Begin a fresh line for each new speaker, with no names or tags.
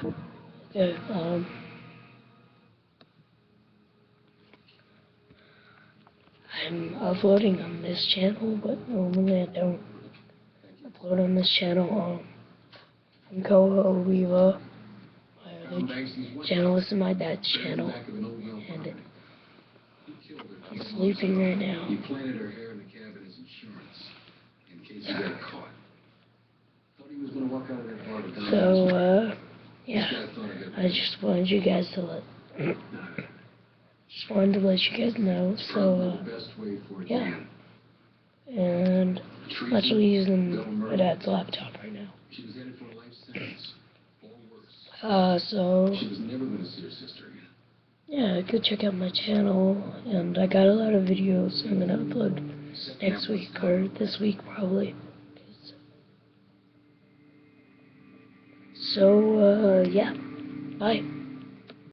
Okay, I'm uploading on this channel, but normally I don't upload on this channel. I'm Koa Oliva. My other channel is my dad's channel, and I'm sleeping right now.
He planted her hair in the cabin as insurance, in case he got caught. Thought he was gonna walk out of that bar, but then
So, yeah, I just wanted you guys to just wanted to let you guys know. So, yeah, and I'm actually using my dad's laptop right now.
she was headed for a life sentence. All worse.
So,
She was never gonna see her sister again.
yeah, go check out my channel, and I got a lot of videos I'm gonna upload next week, or this week probably. So, yeah, bye.